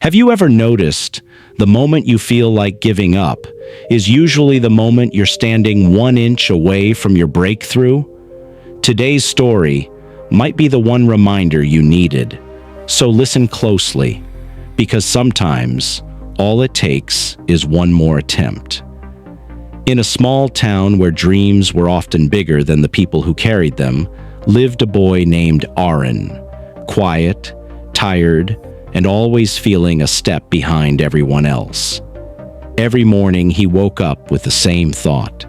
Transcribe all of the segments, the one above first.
Have you ever noticed the moment you feel like giving up is usually the moment you're standing 1 inch away from your breakthrough? Today's story might be the one reminder you needed. So listen closely, because sometimes all it takes is one more attempt. In a small town where dreams were often bigger than the people who carried them, lived a boy named Aaron, quiet, tired, and always feeling a step behind everyone else. Every morning he woke up with the same thought: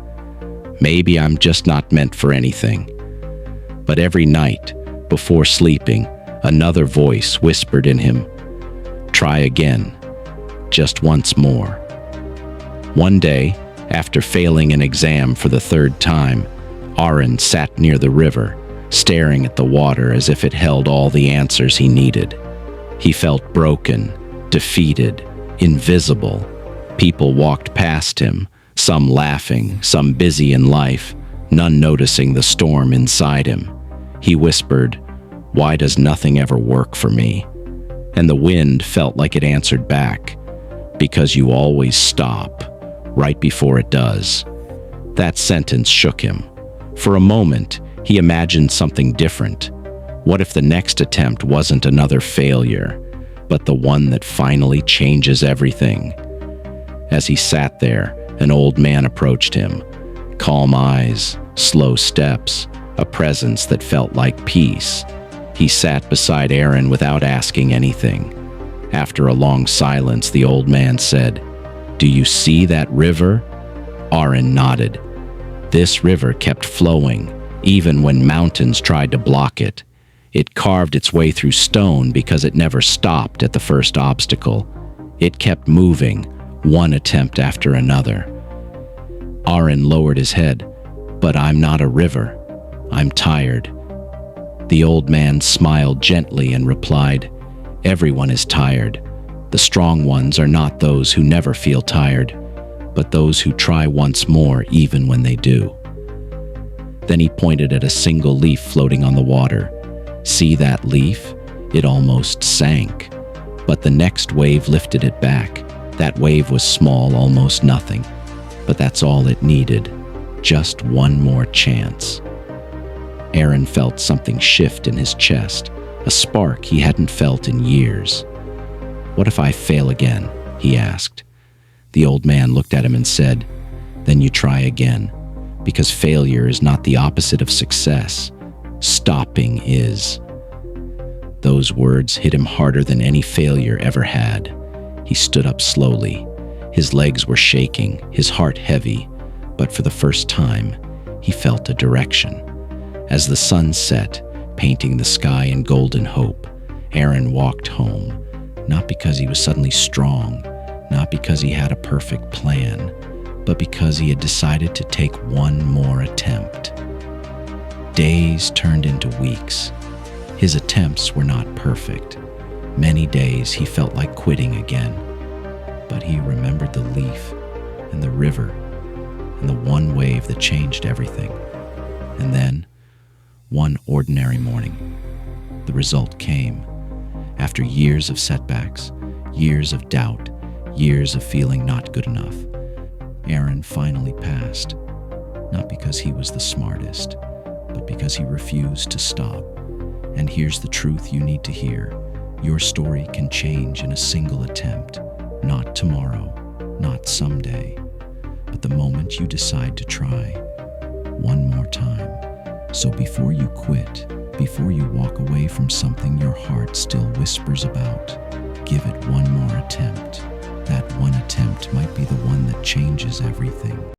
maybe I'm just not meant for anything. But every night, before sleeping, another voice whispered in him, "Try again, just once more." One day, after failing an exam for the third time, Aaron sat near the river, staring at the water as if it held all the answers he needed. He felt broken, defeated, invisible. People walked past him, some laughing, some busy in life, none noticing the storm inside him. He whispered, "Why does nothing ever work for me?" And the wind felt like it answered back, "Because you always stop, right before it does." That sentence shook him. For a moment, he imagined something different. What if the next attempt wasn't another failure, but the one that finally changes everything? As he sat there, an old man approached him. Calm eyes, slow steps, a presence that felt like peace. He sat beside Aaron without asking anything. After a long silence, the old man said, "Do you see that river?" Aaron nodded. This river kept flowing, even when mountains tried to block it. It carved its way through stone because it never stopped at the first obstacle. It kept moving, one attempt after another. Aaron lowered his head. "But I'm not a river. I'm tired." The old man smiled gently and replied, "Everyone is tired. The strong ones are not those who never feel tired, but those who try once more even when they do." Then he pointed at a single leaf floating on the water. "See that leaf? It almost sank. But the next wave lifted it back. That wave was small, almost nothing. But that's all it needed. Just one more chance." Aaron felt something shift in his chest, a spark he hadn't felt in years. "What if I fail again?" he asked. The old man looked at him and said, "Then you try again, because failure is not the opposite of success. Stopping is." Those words hit him harder than any failure ever had. He stood up slowly. His legs were shaking, his heart heavy, but for the first time, he felt a direction. As the sun set, painting the sky in golden hope, Aaron walked home, not because he was suddenly strong, not because he had a perfect plan, but because he had decided to take one more attempt. Days turned into weeks. His attempts were not perfect. Many days he felt like quitting again. But he remembered the leaf and the river and the one wave that changed everything. And then, one ordinary morning, the result came. After years of setbacks, years of doubt, years of feeling not good enough, Aaron finally passed. Not because he was the smartest, but because he refused to stop. And here's the truth you need to hear. Your story can change in a single attempt. Not tomorrow, not someday, but the moment you decide to try one more time. So before you quit, before you walk away from something your heart still whispers about, give it one more attempt. That one attempt might be the one that changes everything.